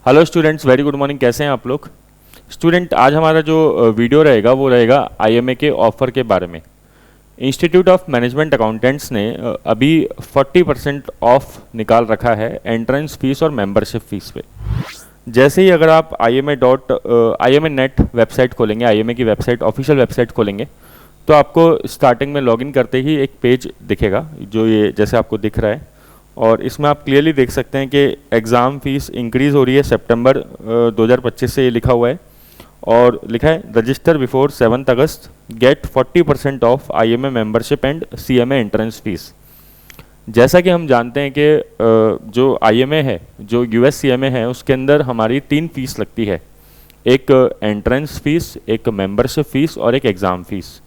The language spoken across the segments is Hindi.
Hello students, very good morning. कैसे हैं आप लोग? स्टूडेंट, आज हमारा जो वीडियो रहेगा वो रहेगा आईएमए के ऑफ़र के बारे में। इंस्टीट्यूट ऑफ मैनेजमेंट अकाउंटेंट्स ने अभी 40% ऑफ निकाल रखा है एंट्रेंस फीस और मेंबरशिप फीस पे। जैसे ही अगर आप IMA नेट वेबसाइट खोलेंगे, आईएमए की वेबसाइट, ऑफिशियल वेबसाइट खोलेंगे, तो आपको स्टार्टिंग में लॉगिन करते ही एक पेज दिखेगा जो ये जैसे आपको दिख रहा है, और इसमें आप क्लियरली देख सकते हैं कि एग्ज़ाम फीस इंक्रीज़ हो रही है सितंबर 2025 से, ये लिखा हुआ है। और लिखा है register before 7 August, get 40% off IMA membership and CMA entrance fees. जैसा कि हम जानते हैं कि जो आईएमए है, जो यूएस सीएमए है, उसके अंदर हमारी 3 फीस लगती है। एक एंट्रेंस फीस, एक मेंबरशिप फीस और एक एग्ज़ाम फीस।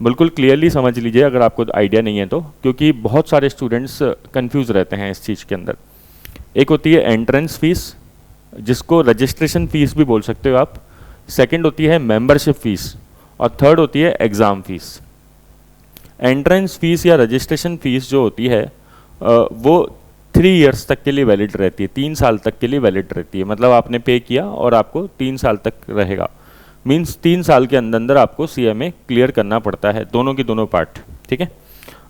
बिल्कुल क्लियरली समझ लीजिए अगर आपको आइडिया नहीं है तो, क्योंकि बहुत सारे स्टूडेंट्स कंफ्यूज रहते हैं इस चीज़ के अंदर। एक होती है एंट्रेंस फीस, जिसको रजिस्ट्रेशन फीस भी बोल सकते हो आप। सेकंड होती है मेंबरशिप फीस, और थर्ड होती है एग्ज़ाम फीस। एंट्रेंस फीस या रजिस्ट्रेशन फीस जो होती है वो 3 इयर्स तक के लिए वैलिड रहती है, 3 साल तक के लिए वैलिड रहती है। मतलब आपने पे किया और आपको 3 साल तक रहेगा। मीन्स 3 साल के अंदर अंदर आपको सीएमए क्लियर करना पड़ता है, दोनों की दोनों पार्ट। ठीक है।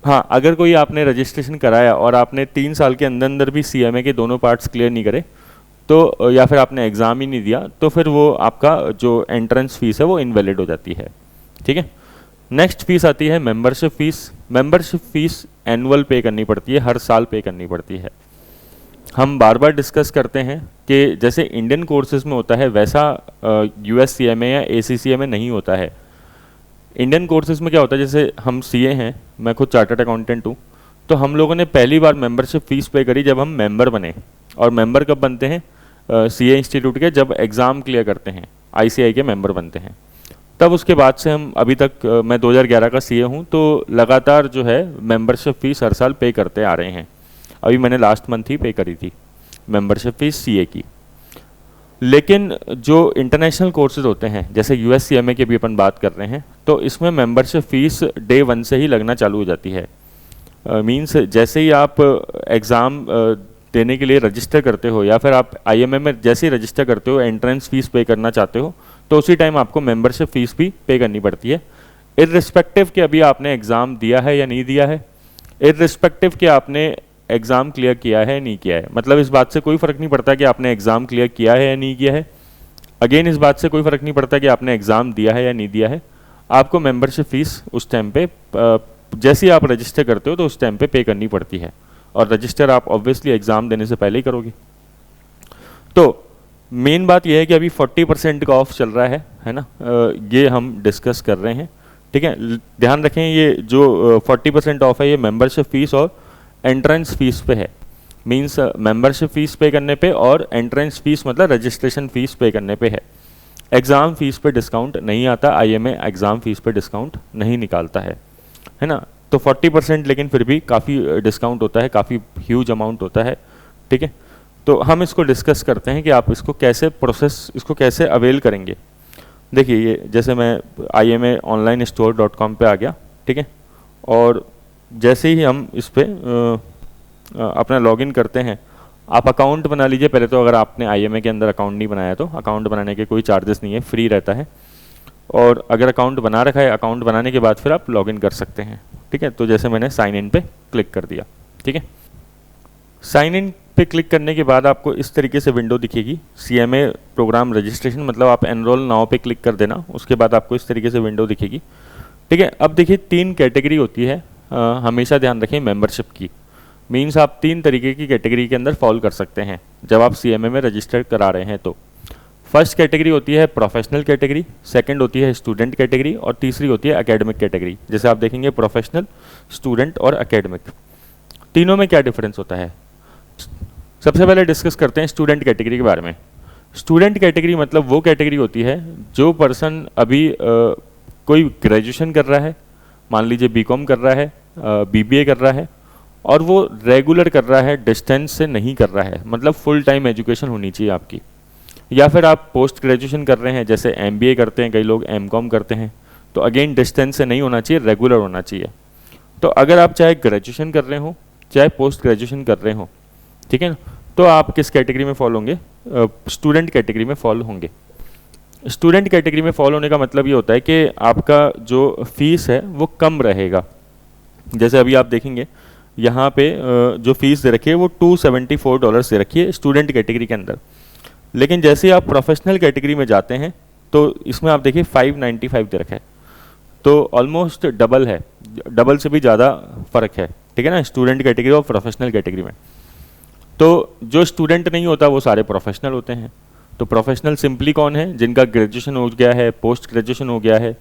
हाँ, अगर कोई आपने रजिस्ट्रेशन कराया और आपने 3 साल के अंदर अंदर भी सीएमए के दोनों पार्ट्स क्लियर नहीं करे, तो या फिर आपने एग्ज़ाम ही नहीं दिया, तो फिर वो आपका जो एंट्रेंस फीस है वो इनवैलिड हो जाती है। ठीक है। नेक्स्ट फीस आती है membership fees. Membership fees annual पे करनी पड़ती है, हर साल पे करनी पड़ती है। हम बार बार डिस्कस करते हैं कि जैसे इंडियन कोर्सेज में होता है वैसा यूएस सीएमए या एसीसीए में नहीं होता है। इंडियन कोर्सेज में क्या होता है, जैसे हम सीए हैं, मैं खुद चार्टर्ड अकाउंटेंट हूँ, तो हम लोगों ने पहली बार मेंबरशिप फ़ीस पे करी जब हम मेंबर बने। और मेंबर कब बनते हैं? सीए इंस्टीट्यूट के जब एग्ज़ाम क्लियर करते हैं, आईसीआई के मेंबर बनते हैं। तब उसके बाद से हम अभी तक, मैं 2011 का सीए हूँ, तो लगातार जो है मेंबरशिप फ़ीस हर साल पे करते आ रहे हैं। अभी मैंने लास्ट मंथ ही पे करी थी मेंबरशिप फीस सीए की। लेकिन जो इंटरनेशनल कोर्सेज होते हैं, जैसे यूएस सीएमए की भी अपन बात कर रहे हैं, तो इसमें मेंबरशिप फीस डे 1 से ही लगना चालू हो जाती है। मींस जैसे ही आप एग्ज़ाम देने के लिए रजिस्टर करते हो, या फिर आप आईएमए में जैसे ही रजिस्टर करते हो, एंट्रेंस फीस पे करना चाहते हो, तो उसी टाइम आपको मेंबरशिप फीस भी पे करनी पड़ती है। इर्रिस्पेक्टिव कि अभी आपने एग्ज़ाम दिया है या नहीं दिया है, इर्रिस्पेक्टिव कि आपने एग्ज़ाम क्लियर किया है नहीं किया है। मतलब इस बात से कोई फ़र्क नहीं पड़ता कि आपने एग्ज़ाम क्लियर किया है या नहीं किया है। अगेन इस बात से कोई फ़र्क नहीं पड़ता कि आपने एग्ज़ाम दिया है या नहीं दिया है। आपको मेंबरशिप फ़ीस उस टाइम पे जैसे ही आप रजिस्टर करते हो तो उस टाइम पे करनी पड़ती है। और रजिस्टर आप ऑब्वियसली एग्ज़ाम देने से पहले ही करोगे। तो मेन बात यह है कि अभी 40% का ऑफ चल रहा है ना। ये हम डिस्कस कर रहे हैं। ठीक है। ध्यान रखें, ये जो 40% ऑफ है ये मेंबरशिप फ़ीस और एंट्रेंस फीस पे है। मींस मेंबरशिप फीस पे करने पे, और एंट्रेंस फीस मतलब रजिस्ट्रेशन फीस पे करने पे है। एग्ज़ाम फीस पे डिस्काउंट नहीं आता, आईएमए एग्ज़ाम फीस पे डिस्काउंट नहीं निकालता है ना। तो 40% लेकिन फिर भी काफ़ी डिस्काउंट होता है, काफ़ी ह्यूज अमाउंट होता है। ठीक है। तो हम इसको डिस्कस करते हैं कि आप इसको कैसे इसको कैसे अवेल करेंगे। देखिए, ये जैसे मैं IMAonlinestore.com पे आ गया। ठीक है। और जैसे ही हम इस पर अपना लॉगिन करते हैं, आप अकाउंट बना लीजिए पहले तो। अगर आपने आईएमए के अंदर अकाउंट नहीं बनाया तो अकाउंट बनाने के कोई चार्जेस नहीं है, फ्री रहता है। और अगर अकाउंट बना रखा है, अकाउंट बनाने के बाद फिर आप लॉगिन कर सकते हैं। ठीक है। तो जैसे मैंने साइन इन पे क्लिक कर दिया। ठीक है। साइन इन पे क्लिक करने के बाद आपको इस तरीके से विंडो दिखेगी, सीएमए प्रोग्राम रजिस्ट्रेशन। मतलब आप एनरोल नाउ पे क्लिक कर देना, उसके बाद आपको इस तरीके से विंडो दिखेगी। ठीक है। अब देखिए, 3 कैटेगरी होती है, हमेशा ध्यान रखें मेंबरशिप की। मींस आप 3 तरीके की कैटेगरी के अंदर फॉल कर सकते हैं जब आप सीएमए में रजिस्टर करा रहे हैं। तो फर्स्ट कैटेगरी होती है प्रोफेशनल कैटेगरी, सेकंड होती है स्टूडेंट कैटेगरी, और तीसरी होती है एकेडमिक कैटेगरी। जैसे आप देखेंगे प्रोफेशनल, स्टूडेंट और एकेडमिक, तीनों में क्या डिफरेंस होता है। सबसे पहले डिस्कस करते हैं स्टूडेंट कैटेगरी के बारे में। स्टूडेंट कैटेगरी मतलब वो कैटेगरी होती है जो पर्सन अभी कोई ग्रेजुएशन कर रहा है, मान लीजिए बीकॉम कर रहा है, बीबीए कर रहा है, और वो रेगुलर कर रहा है, डिस्टेंस से नहीं कर रहा है। मतलब फुल टाइम एजुकेशन होनी चाहिए आपकी। या फिर आप पोस्ट ग्रेजुएशन कर रहे हैं, जैसे एमबीए करते हैं कई लोग, एमकॉम करते हैं, तो अगेन डिस्टेंस से नहीं होना चाहिए, रेगुलर होना चाहिए। तो अगर आप चाहे ग्रेजुएशन कर रहे हो चाहे पोस्ट ग्रेजुएशन कर रहे हो, ठीक है ना, तो आप किस कैटेगरी में फॉल होंगे? स्टूडेंट कैटेगरी में फॉल होंगे। स्टूडेंट कैटेगरी में फॉल होने का मतलब ये होता है कि आपका जो फीस है वो कम रहेगा। जैसे अभी आप देखेंगे यहाँ पे जो फीस दे रखी है वो $274 दे रखी है स्टूडेंट कैटेगरी के अंदर, लेकिन जैसे आप प्रोफेशनल कैटेगरी में जाते हैं तो इसमें आप देखिए 595 दे रखा है, तो ऑलमोस्ट डबल है, डबल से भी ज़्यादा फ़र्क है, ठीक है ना, स्टूडेंट कैटेगरी और प्रोफेशनल कैटेगरी में। तो जो स्टूडेंट नहीं होता वो सारे प्रोफेशनल होते हैं। तो प्रोफेशनल सिंपली कौन है? जिनका ग्रेजुएशन हो गया है, पोस्ट ग्रेजुएशन हो गया है,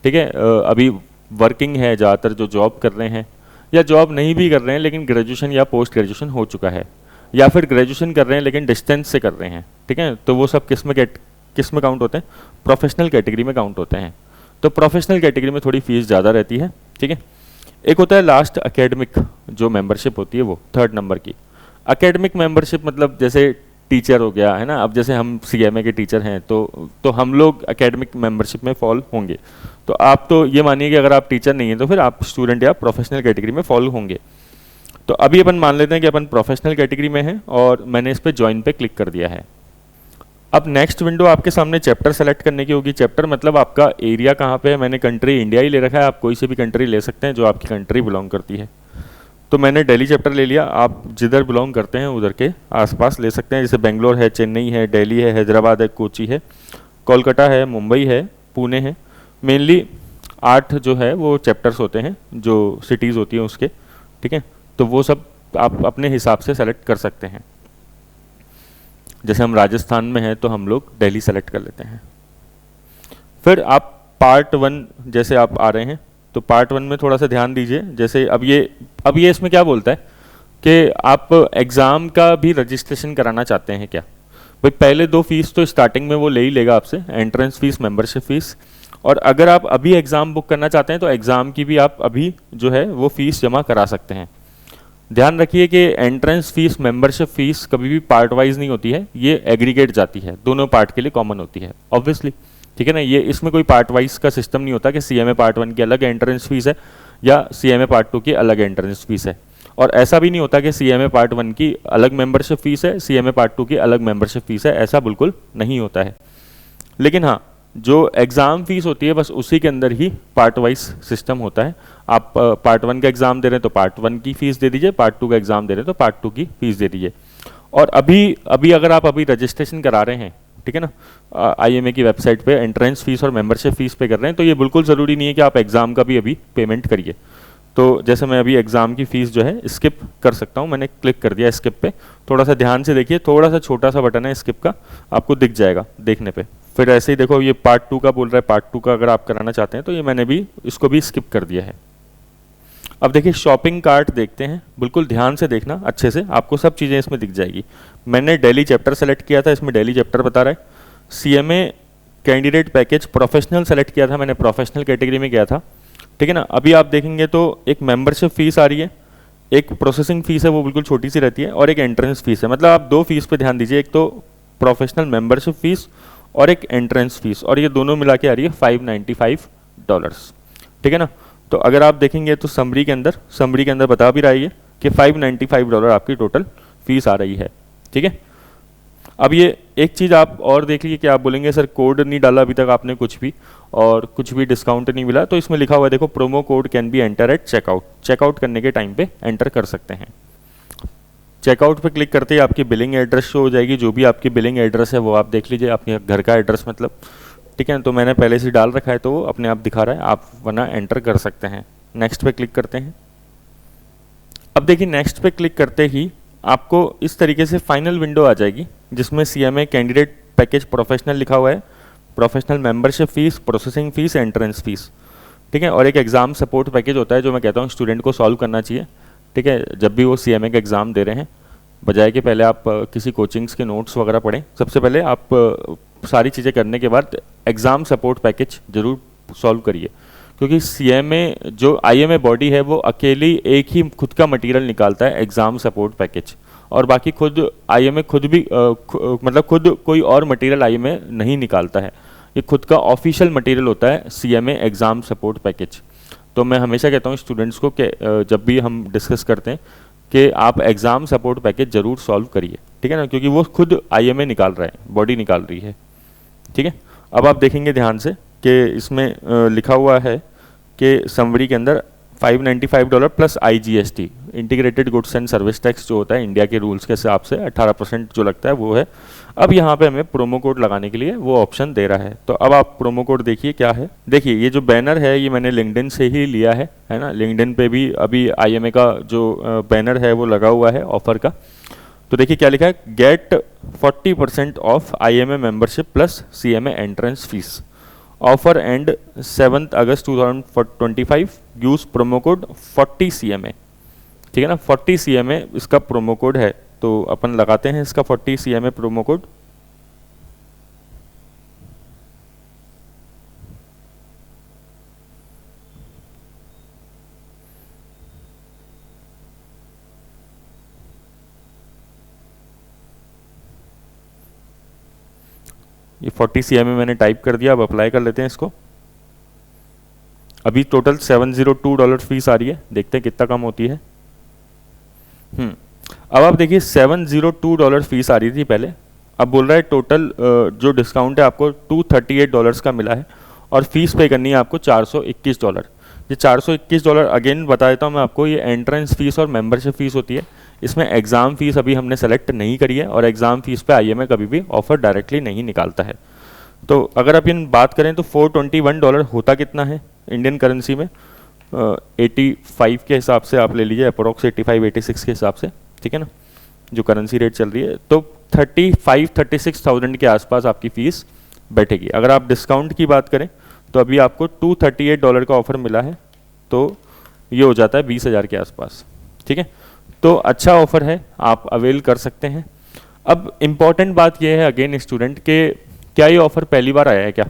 ठीक है, अभी वर्किंग है ज़्यादातर, जो जॉब कर रहे हैं या जॉब नहीं भी कर रहे हैं लेकिन ग्रेजुएशन या पोस्ट ग्रेजुएशन हो चुका है, या फिर ग्रेजुएशन कर रहे हैं लेकिन डिस्टेंस से कर रहे हैं, ठीक है, तो वो सब किस में काउंट होते हैं? प्रोफेशनल कैटेगरी में काउंट होते हैं। तो प्रोफेशनल कैटेगरी में थोड़ी फीस ज़्यादा रहती है, ठीक है। एक होता है लास्ट एकेडमिक जो मेंबरशिप होती है, वो 3rd नंबर की एकेडमिक मेंबरशिप, मतलब जैसे टीचर हो गया है ना, अब जैसे हम CMA के टीचर हैं तो हम लोग एकेडमिक मेंबरशिप में फॉल होंगे। तो आप तो ये मानिए कि अगर आप टीचर नहीं हैं तो फिर आप स्टूडेंट या प्रोफेशनल कैटेगरी में फॉल होंगे। तो अभी अपन मान लेते हैं कि अपन प्रोफेशनल कैटेगरी में हैं और मैंने इस पर ज्वाइन पे क्लिक कर दिया है। अब नेक्स्ट विंडो आपके सामने चैप्टर सेलेक्ट करने की होगी। चैप्टर मतलब आपका एरिया कहाँ पे है। मैंने कंट्री इंडिया ही ले रखा है, आप कोई से भी कंट्री ले सकते हैं जो आपकी कंट्री बिलोंग करती है। तो मैंने दिल्ली चैप्टर ले लिया, आप जिधर बिलोंग करते हैं उधर के आसपास ले सकते हैं, जैसे बेंगलोर है, चेन्नई है, दिल्ली है, हैदराबाद है, कोची है, कोलकाता है, मुंबई है, पुणे है। मेनली 8 जो है वो चैप्टर्स होते हैं जो सिटीज़ होती हैं उसके, ठीक है। तो वो सब आप अपने हिसाब से सेलेक्ट कर सकते हैं। जैसे हम राजस्थान में हैं तो हम लोग दिल्ली सेलेक्ट कर लेते हैं। फिर आप पार्ट 1 जैसे आप आ रहे हैं तो पार्ट 1 में थोड़ा सा ध्यान दीजिए। जैसे अब ये इसमें क्या बोलता है कि आप एग्ज़ाम का भी रजिस्ट्रेशन कराना चाहते हैं क्या? भाई पहले 2 फीस तो स्टार्टिंग में वो ले ही लेगा आपसे, एंट्रेंस फीस, मेंबरशिप फीस। और अगर आप अभी एग्ज़ाम बुक करना चाहते हैं तो एग्ज़ाम की भी आप अभी जो है वो फीस जमा करा सकते हैं। ध्यान रखिए कि एंट्रेंस फीस, मेंबरशिप फीस कभी भी पार्ट वाइज नहीं होती है, ये एग्रीगेट जाती है, दोनों पार्ट के लिए कॉमन होती है ऑब्वियसली, ठीक है ना। ये इसमें कोई पार्ट वाइज का सिस्टम नहीं होता कि CMA पार्ट 1 की अलग एंट्रेंस फीस है या CMA पार्ट 2 की अलग एंट्रेंस फीस है। और ऐसा भी नहीं होता कि CMA पार्ट 1 की अलग मेंबरशिप फीस है, CMA पार्ट 2 की अलग मेंबरशिप फीस है, ऐसा बिल्कुल नहीं होता है। लेकिन हाँ, जो एग्ज़ाम फीस होती है बस उसी के अंदर ही पार्ट वाइज सिस्टम होता है। आप पार्ट 1 का एग्ज़ाम दे रहे हैं तो पार्ट 1 की फ़ीस दे दीजिए, पार्ट 2 का एग्ज़ाम दे रहे हैं तो पार्ट 2 की फ़ीस दे दीजिए। और अभी अगर आप अभी रजिस्ट्रेशन करा रहे हैं, ठीक है ना, IMA की वेबसाइट पे एंट्रेंस फीस और मेंबरशिप फीस पे कर रहे हैं, तो ये बिल्कुल ज़रूरी नहीं है कि आप एग्ज़ाम का भी अभी पेमेंट करिए। तो जैसे मैं अभी एग्ज़ाम की फ़ीस जो है स्किप कर सकता हूँ, मैंने क्लिक कर दिया स्किप पे। थोड़ा सा ध्यान से देखिए, थोड़ा सा छोटा सा बटन है स्किप का, आपको दिख जाएगा देखने पे। फिर ऐसे ही देखो ये पार्ट 2 का बोल रहा है, पार्ट 2 का अगर आप कराना चाहते हैं तो ये मैंने भी इसको भी स्किप कर दिया है। अब देखिए शॉपिंग कार्ट देखते हैं, बिल्कुल ध्यान से देखना अच्छे से, आपको सब चीज़ें इसमें दिख जाएगी। मैंने दिल्ली चैप्टर सेलेक्ट किया था, इसमें दिल्ली चैप्टर बता रहा है। CMA candidate package professional select किया था मैंने, प्रोफेशनल कैटेगरी में गया था, ठीक है ना। अभी आप देखेंगे तो एक मेंबरशिप फीस आ रही है, एक प्रोसेसिंग फीस है वो बिल्कुल छोटी सी रहती है, और एक एंट्रेंस फीस है। मतलब आप 2 फीस पे ध्यान दीजिए, एक तो प्रोफेशनल मेंबरशिप फीस और एक एंट्रेंस फीस, और ये दोनों मिला के आ रही है $595, ठीक है ना। तो अगर आप देखेंगे तो समरी के अंदर बता भी रहा है कि $595 आपकी टोटल फीस आ रही है, ठीक है। अब ये एक चीज़ आप और देख लीजिए कि आप बोलेंगे सर कोड नहीं डाला अभी तक आपने कुछ भी, और कुछ भी डिस्काउंट नहीं मिला, तो इसमें लिखा हुआ है देखो, promo code can be enter at checkout. Checkout करने के टाइम पे एंटर कर सकते हैं। चेकआउट पे क्लिक करते ही आपकी बिलिंग एड्रेस शो हो जाएगी, जो भी आपकी बिलिंग एड्रेस है वो आप देख लीजिए, आपके घर का एड्रेस मतलब, ठीक है। तो मैंने पहले से डाल रखा है तो वो अपने आप दिखा रहा है, आप वरना एंटर कर सकते हैं। नेक्स्ट पे क्लिक करते हैं। अब देखिए नेक्स्ट पे क्लिक करते ही आपको इस तरीके से फाइनल विंडो आ जाएगी जिसमें CMA कैंडिडेट पैकेज प्रोफेशनल लिखा हुआ है, professional membership fees, processing fees, entrance fees, ठीक है। और एक एग्ज़ाम सपोर्ट पैकेज होता है जो मैं कहता हूँ स्टूडेंट को सॉल्व करना चाहिए, ठीक है, जब भी वो CMA का एग्ज़ाम दे रहे हैं, बजाय कि पहले आप किसी कोचिंग्स के नोट्स वगैरह पढ़ें, सबसे पहले आप सारी चीज़ें करने के बाद एग्ज़ाम सपोर्ट पैकेज ज़रूर सॉल्व करिए। क्योंकि CMA जो IMA बॉडी है वो अकेली एक ही खुद का मटेरियल निकालता है, एग्ज़ाम सपोर्ट पैकेज, और बाकी खुद IMA खुद भी मतलब खुद कोई और मटेरियल IMA नहीं निकालता है, ये खुद का ऑफिशियल मटेरियल होता है CMA एग्ज़ाम सपोर्ट पैकेज। तो मैं हमेशा कहता हूँ स्टूडेंट्स को कि जब भी हम डिस्कस करते हैं कि आप एग्ज़ाम सपोर्ट पैकेज ज़रूर सॉल्व करिए, ठीक है ना, क्योंकि वो खुद IMA निकाल रहा है, बॉडी निकाल रही है। ठीक है, अब आप देखेंगे ध्यान से कि इसमें लिखा हुआ है कि समरी के अंदर $595 plus IGST, integrated goods and service tax जो होता है इंडिया के रूल्स के हिसाब से 18% जो लगता है वो है। अब यहाँ पे हमें प्रोमो कोड लगाने के लिए वो ऑप्शन दे रहा है। तो अब आप प्रोमो कोड देखिए क्या है। देखिए ये जो बैनर है ये मैंने लिंक्डइन से ही लिया है ना। लिंक्डइन पे भी अभी IMA का जो बैनर है वो लगा हुआ है ऑफर का। तो देखिए क्या लिखा है, get 40% off IMA membership plus CMA entrance fees, offer end 7 August 2025, use promo code 40 CMA। ठीक है ना, 40 CMA इसका प्रोमो कोड है। तो अपन लगाते हैं इसका 40 CMA प्रोमो कोड। ये 40 CMA मैंने टाइप कर दिया। अब अप्लाई कर लेते हैं इसको। अभी टोटल $702 फीस आ रही है, देखते हैं कितना कम होती है। अब आप देखिए $702 फीस आ रही थी पहले, अब बोल रहा है टोटल जो डिस्काउंट है आपको $238 का मिला है और फीस पे करनी है आपको $421। ये $421 अगेन बता देता हूँ मैं आपको, ये एंट्रेंस फीस और मेंबरशिप फीस होती है। इसमें एग्ज़ाम फीस अभी हमने सेलेक्ट नहीं करी है और एग्ज़ाम फीस पे IMA कभी भी ऑफर डायरेक्टली नहीं निकालता है। तो अगर आप इन बात करें तो $421 होता कितना है इंडियन करेंसी में, 85 के हिसाब से आप ले लीजिए, अप्रोक्स 85-86 के हिसाब से, ठीक है ना, जो करेंसी रेट चल रही है। तो 35-36,000 के आसपास आपकी फ़ीस बैठेगी। अगर आप डिस्काउंट की बात करें तो अभी आपको $238 का ऑफ़र मिला है, तो ये हो जाता है 20,000 के आसपास। ठीक है, तो अच्छा ऑफ़र है, आप अवेल कर सकते हैं। अब इम्पॉर्टेंट बात यह है अगेन स्टूडेंट के, क्या ये ऑफ़र पहली बार आया है क्या?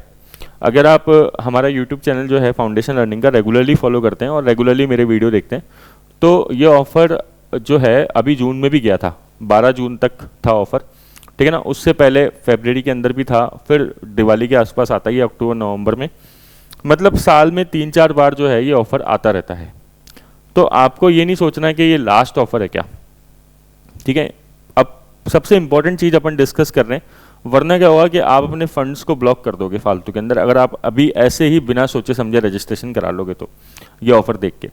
अगर आप हमारा यूट्यूब चैनल जो है फाउंडेशन लर्निंग का रेगुलरली फॉलो करते हैं और रेगुलरली मेरे वीडियो देखते हैं, तो ये ऑफ़र जो है अभी जून में भी गया था, 12 जून तक था ऑफ़र, ठीक है ना। उससे पहले फरवरी के अंदर भी था, फिर दिवाली के आसपास आता ही है अक्टूबर नवंबर में। मतलब साल में 3-4 बार जो है ये ऑफ़र आता रहता है। तो आपको ये नहीं सोचना है कि ये लास्ट ऑफ़र है क्या, ठीक है। अब सबसे इंपॉर्टेंट चीज़ अपन डिस्कस कर रहे हैं, वरना क्या होगा कि आप अपने फंड्स को ब्लॉक कर दोगे फालतू के अंदर, अगर आप अभी ऐसे ही बिना सोचे समझे रजिस्ट्रेशन करा लोगे तो ये ऑफ़र देख के।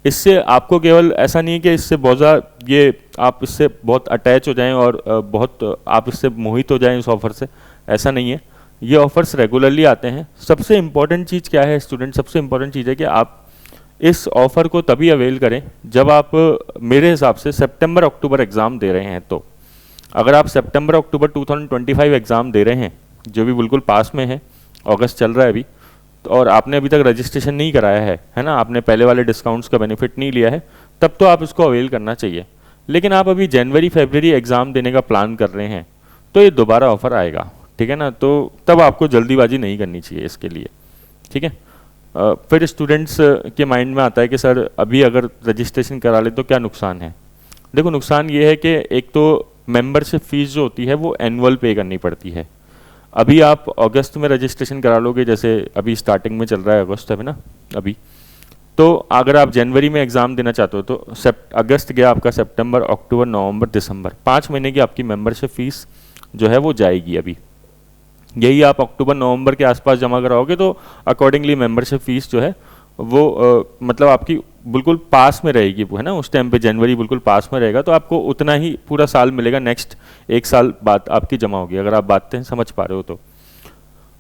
इससे आपको केवल ऐसा नहीं है कि इससे बहुत ज़्यादा ये आप इससे बहुत अटैच हो जाएं और बहुत आप इससे मोहित हो जाएं इस ऑफ़र से, ऐसा नहीं है। ये ऑफ़र्स रेगुलरली आते हैं। सबसे इम्पॉर्टेंट चीज़ क्या है स्टूडेंट, सबसे इम्पॉर्टेंट चीज़ है कि आप इस ऑफ़र को तभी अवेल करें जब आप मेरे हिसाब से सितंबर अक्टूबर एग्ज़ाम दे रहे हैं। तो अगर आप सितंबर अक्टूबर 2025 एग्ज़ाम दे रहे हैं, जो भी बिल्कुल पास में है, अगस्त चल रहा है अभी, और आपने अभी तक रजिस्ट्रेशन नहीं कराया है ना, आपने पहले वाले डिस्काउंट्स का बेनिफिट नहीं लिया है, तब तो आप इसको अवेल करना चाहिए। लेकिन आप अभी जनवरी फरवरी एग्ज़ाम देने का प्लान कर रहे हैं तो ये दोबारा ऑफ़र आएगा, ठीक है ना। तो तब आपको जल्दीबाजी नहीं करनी चाहिए इसके लिए, ठीक है। फिर स्टूडेंट्स के माइंड में आता है कि सर अभी अगर रजिस्ट्रेशन करा ले तो क्या नुकसान है। देखो नुकसान ये है कि एक तो मेंबरशिप फ़ीस जो होती है वो एनुअल पे करनी पड़ती है। अभी आप अगस्त में रजिस्ट्रेशन करा लोगे, जैसे अभी स्टार्टिंग में चल रहा है अगस्त है ना अभी, तो अगर आप जनवरी में एग्ज़ाम देना चाहते हो तो अगस्त गया आपका, सितंबर अक्टूबर नवंबर दिसंबर, 5 महीने की आपकी मेंबरशिप फ़ीस जो है वो जाएगी। अभी यही आप अक्टूबर नवंबर के आसपास जमा कराओगे तो अकॉर्डिंगली मेंबरशिप फ़ीस जो है वो मतलब आपकी बिल्कुल पास में रहेगी, वो है ना, उस टाइम पे जनवरी बिल्कुल पास में रहेगा, तो आपको उतना ही पूरा साल मिलेगा, नेक्स्ट 1 साल बाद आपकी जमा होगी, अगर आप बातें समझ पा रहे हो तो।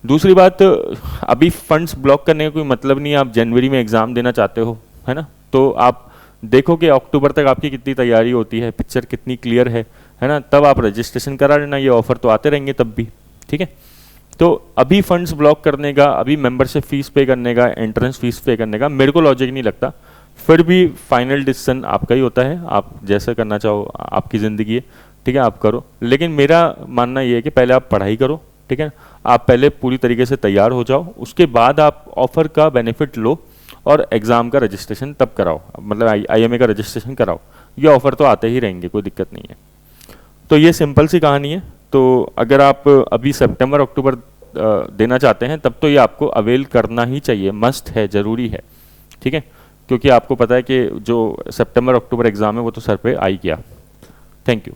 दूसरी बात, अभी फंड्स ब्लॉक करने का कोई मतलब नहीं है, आप जनवरी में एग्ज़ाम देना चाहते हो, है ना, तो आप देखो कि अक्टूबर तक आपकी कितनी तैयारी होती है, पिक्चर कितनी क्लियर है ना, तब आप रजिस्ट्रेशन करा लेना, ये ऑफ़र तो आते रहेंगे तब भी, ठीक है। तो अभी फंड्स ब्लॉक करने का, अभी मेंबरशिप फ़ीस पे करने का, एंट्रेंस फ़ीस पे करने का मेरे को लॉजिक नहीं लगता। फिर भी फाइनल डिसीजन आपका ही होता है, आप जैसा करना चाहो, आपकी ज़िंदगी है, ठीक है, आप करो। लेकिन मेरा मानना ये है कि पहले आप पढ़ाई करो, ठीक है, आप पहले पूरी तरीके से तैयार हो जाओ, उसके बाद आप ऑफ़र का बेनिफिट लो और एग्ज़ाम का रजिस्ट्रेशन तब कराओ, मतलब IMA का रजिस्ट्रेशन कराओ। ये ऑफ़र तो आते ही रहेंगे, कोई दिक्कत नहीं है। तो ये सिंपल सी कहानी है। तो अगर आप अभी सितंबर अक्टूबर देना चाहते हैं तब तो ये आपको अवेल करना ही चाहिए, मस्ट है, ज़रूरी है, ठीक है, क्योंकि आपको पता है कि जो सितंबर अक्टूबर एग्ज़ाम है वो तो सर पे आ ही गया। Thank you.